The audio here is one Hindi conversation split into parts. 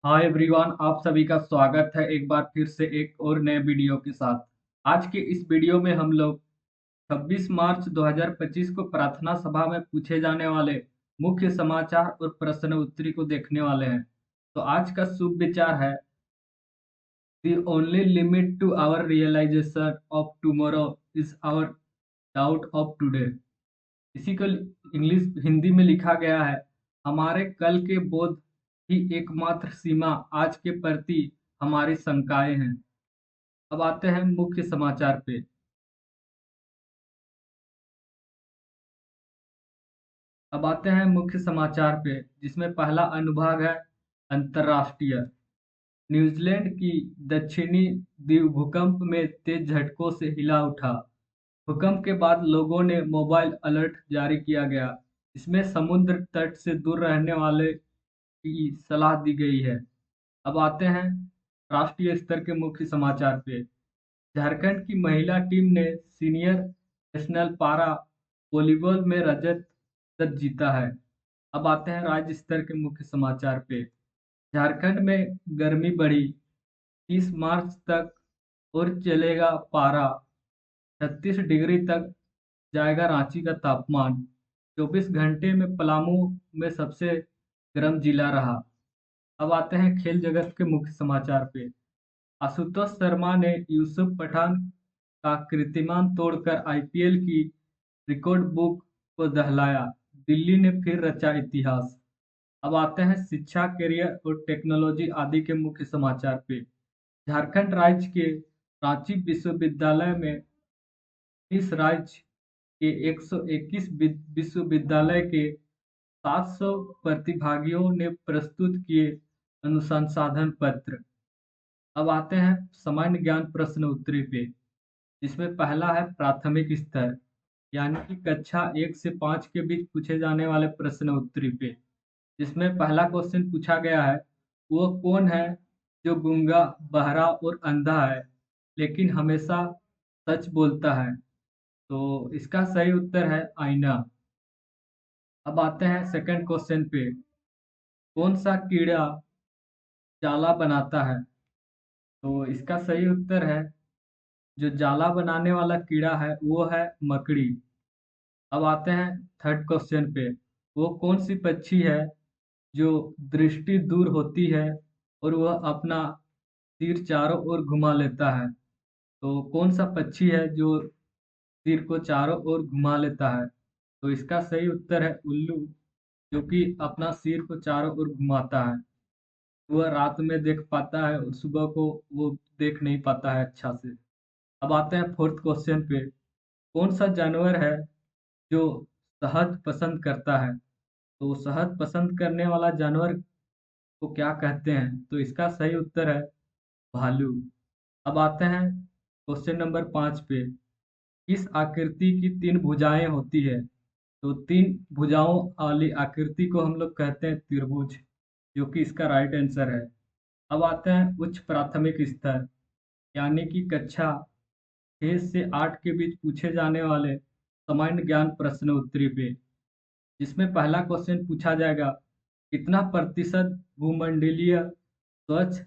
हाय एवरीवन, आप सभी का स्वागत है एक बार फिर से एक और नए वीडियो के साथ। आज के इस वीडियो में हम लोग 26 मार्च 2025 को प्रार्थना सभा में पूछे जाने वाले मुख्य समाचार और प्रश्न उत्तरी को देखने वाले हैं। तो आज का शुभ विचार है the only limit to our realisation of tomorrow is our doubt of today. इसी को इंग्लिश हिंदी में लिखा गया है, हमारे कल के बोध ही एकमात्र सीमा आज के प्रति हमारी शंकाएं हैं। अब आते हैं मुख्य समाचार पे। अब आते हैं मुख्य समाचार पे, जिसमें पहला अनुभाग है अंतर्राष्ट्रीय। न्यूजीलैंड की दक्षिणी द्वीप भूकंप में तेज झटकों से हिला उठा। भूकंप के बाद लोगों ने मोबाइल अलर्ट जारी किया गया। इसमें समुद्र तट से दूर रहने वाले की सलाह दी गई है। अब आते हैं राष्ट्रीय स्तर के मुख्य समाचार पे। झारखंड की महिला टीम ने सीनियर नेशनल पारा वॉलीबॉल में रजत पदक जीता है। अब आते हैं राज्य स्तर के मुख्य समाचार पे। झारखंड में गर्मी बढ़ी, 30 मार्च तक और चलेगा पारा। 36 डिग्री तक जाएगा रांची का तापमान। 24 घंटे में पलामू में सबसे गर्म जिला रहा। अब आते हैं खेल जगत के मुख्य समाचार पे। आशुतोष शर्मा ने यूसुफ पठान का कीर्तिमान तोड़कर आईपीएल की रिकॉर्ड बुक को दहलाया। दिल्ली ने फिर रचा इतिहास। अब आते हैं शिक्षा, करियर और टेक्नोलॉजी आदि के मुख्य समाचार पे। झारखंड राज्य के रांची विश्वविद्यालय में इस राज्य के 121 विश्वविद्यालय के 700 प्रतिभागियों ने प्रस्तुत किए अनुसंधान पत्र। अब आते हैं सामान्य ज्ञान प्रश्न उत्तरी पे, जिसमें पहला है प्राथमिक स्तर, यानी कि कक्षा 1 से 5 के बीच पूछे जाने वाले प्रश्न उत्तरी पे। जिसमें पहला क्वेश्चन पूछा गया है, वो कौन है जो गूंगा, बहरा और अंधा है लेकिन हमेशा सच बोलता है? तो इसका सही उत्तर है आईना। अब आते हैं सेकंड क्वेश्चन पे। कौन सा कीड़ा जाला बनाता है? तो इसका सही उत्तर है, जो जाला बनाने वाला कीड़ा है वो है मकड़ी। अब आते हैं थर्ड क्वेश्चन पे। वो कौन सी पक्षी है जो दृष्टि दूर होती है और वह अपना सिर चारों ओर घुमा लेता है? तो कौन सा पक्षी है जो सिर को चारों ओर घुमा लेता है? तो इसका सही उत्तर है उल्लू, जो कि अपना सिर को चारों ओर घुमाता है। वह रात में देख पाता है और सुबह को वो देख नहीं पाता है अच्छा से। अब आते हैं फोर्थ क्वेश्चन पे। कौन सा जानवर है जो शहद पसंद करता है? तो शहद पसंद करने वाला जानवर को क्या कहते हैं? तो इसका सही उत्तर है भालू। अब आते हैं क्वेश्चन नंबर 5 पे। किस आकृति की 3 भुजाएं होती है? तो 3 भुजाओं वाली आकृति को हम लोग कहते हैं त्रिभुज, जो कि इसका राइट आंसर है। अब आते हैं उच्च प्राथमिक स्तर, यानी कि कक्षा 6 से 8 के बीच पूछे जाने वाले सामान्य ज्ञान प्रश्न उत्तरी पे। जिसमें पहला क्वेश्चन पूछा जाएगा, कितना प्रतिशत भूमंडलीय स्वच्छ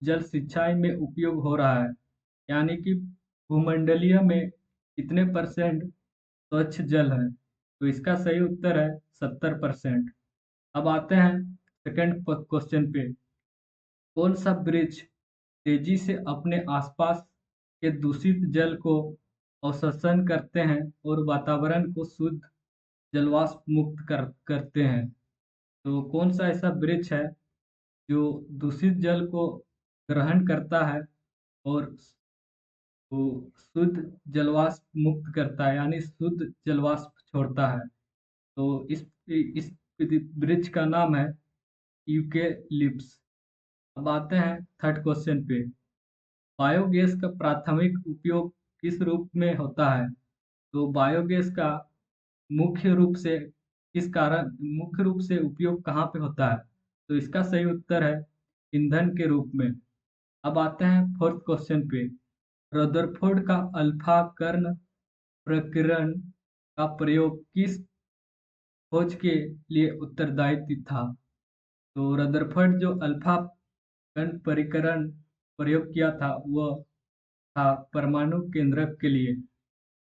जल सिंचाई में उपयोग हो रहा है? यानी कि भूमंडलीय में कितने परसेंट स्वच्छ जल है? तो इसका सही उत्तर है 70%। अब आते हैं सेकंड क्वेश्चन पे। कौन सा वृक्ष तेजी से अपने आसपास के दूषित जल को अवशोषण करते हैं और वातावरण को शुद्ध जलवाष्प मुक्त करते हैं? तो कौन सा ऐसा वृक्ष है जो दूषित जल को ग्रहण करता है और वो शुद्ध जलवाष्प मुक्त करता है, यानी शुद्ध जलवाष्प छोड़ता है? तो इस वृक्ष का नाम है यूकेलिप्स। अब आते हैं थर्ड क्वेश्चन पे। बायोगैस का प्राथमिक उपयोग किस रूप में होता है? तो बायोगैस का मुख्य रूप से मुख्य रूप से उपयोग कहाँ पे होता है? तो इसका सही उत्तर है ईंधन के रूप में। अब आते हैं फोर्थ क्वेश्चन पे। रदरफोर्ड का अल्फा कर्ण प्रकीर्णन का प्रयोग किस खोज के लिए उत्तरदायी था? तो रदरफोर्ड जो अल्फा कण परिकरण प्रयोग किया था वह था परमाणु केंद्रक के लिए।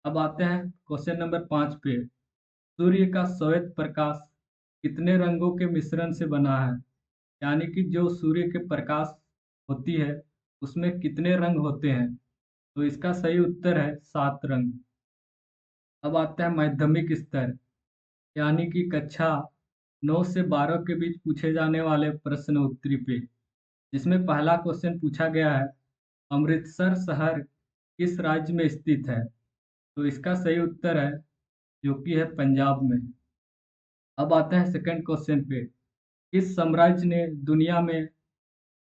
अब आते हैं क्वेश्चन नंबर 5 पे। सूर्य का श्वेत प्रकाश कितने रंगों के मिश्रण से बना है? यानी कि जो सूर्य के प्रकाश होती है उसमें कितने रंग होते हैं? तो इसका सही उत्तर है 7 रंग। अब आते हैं माध्यमिक स्तर यानी कि कक्षा 9 से 12 के बीच पूछे जाने वाले प्रश्न उत्तरी पे, जिसमें पहला क्वेश्चन पूछा गया है अमृतसर शहर किस राज्य में स्थित है? तो इसका सही उत्तर है जो कि है पंजाब में। अब आते हैं सेकंड क्वेश्चन पे। किस साम्राज्य ने दुनिया में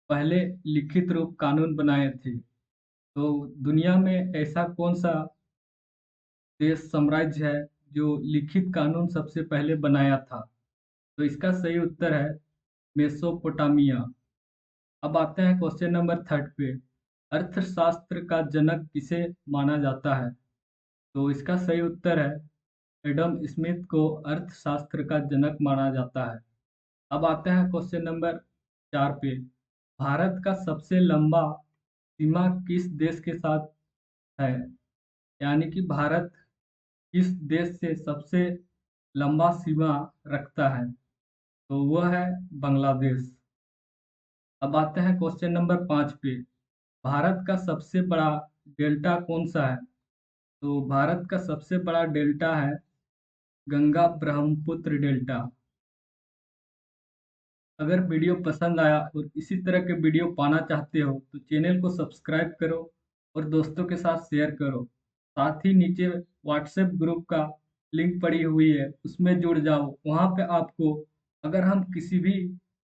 पहले लिखित रूप कानून बनाए थे? तो दुनिया में ऐसा कौन सा देश साम्राज्य है जो लिखित कानून सबसे पहले बनाया था? तो इसका सही उत्तर है मेसोपोटामिया। अब आते हैं क्वेश्चन नंबर थर्ड पे। अर्थशास्त्र का जनक किसे माना जाता है? तो इसका सही उत्तर है एडम स्मिथ को अर्थशास्त्र का जनक माना जाता है। अब आते हैं क्वेश्चन नंबर 4 पे। भारत का सबसे लंबा सीमा किस देश के साथ है? यानी कि भारत किस देश से सबसे लंबा सीमा रखता है? तो वह है बांग्लादेश। अब आते हैं क्वेश्चन नंबर 5 पे। भारत का सबसे बड़ा डेल्टा कौन सा है? तो भारत का सबसे बड़ा डेल्टा है गंगा ब्रह्मपुत्र डेल्टा। अगर वीडियो पसंद आया और इसी तरह के वीडियो पाना चाहते हो तो चैनल को सब्सक्राइब करो और दोस्तों के साथ शेयर करो। साथ ही नीचे व्हाट्सएप ग्रुप का लिंक पड़ी हुई है, उसमें जुड़ जाओ। वहाँ पे आपको अगर हम किसी भी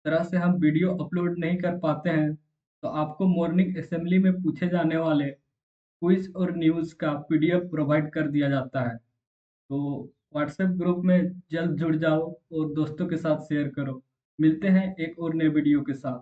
तरह से हम वीडियो अपलोड नहीं कर पाते हैं तो आपको मॉर्निंग असेंबली में पूछे जाने वाले क्विज और न्यूज़ का पीडीएफ प्रोवाइड कर दिया जाता है। तो व्हाट्सएप ग्रुप में जल्द जुड़ जाओ और दोस्तों के साथ शेयर करो। मिलते हैं एक और नए वीडियो के साथ।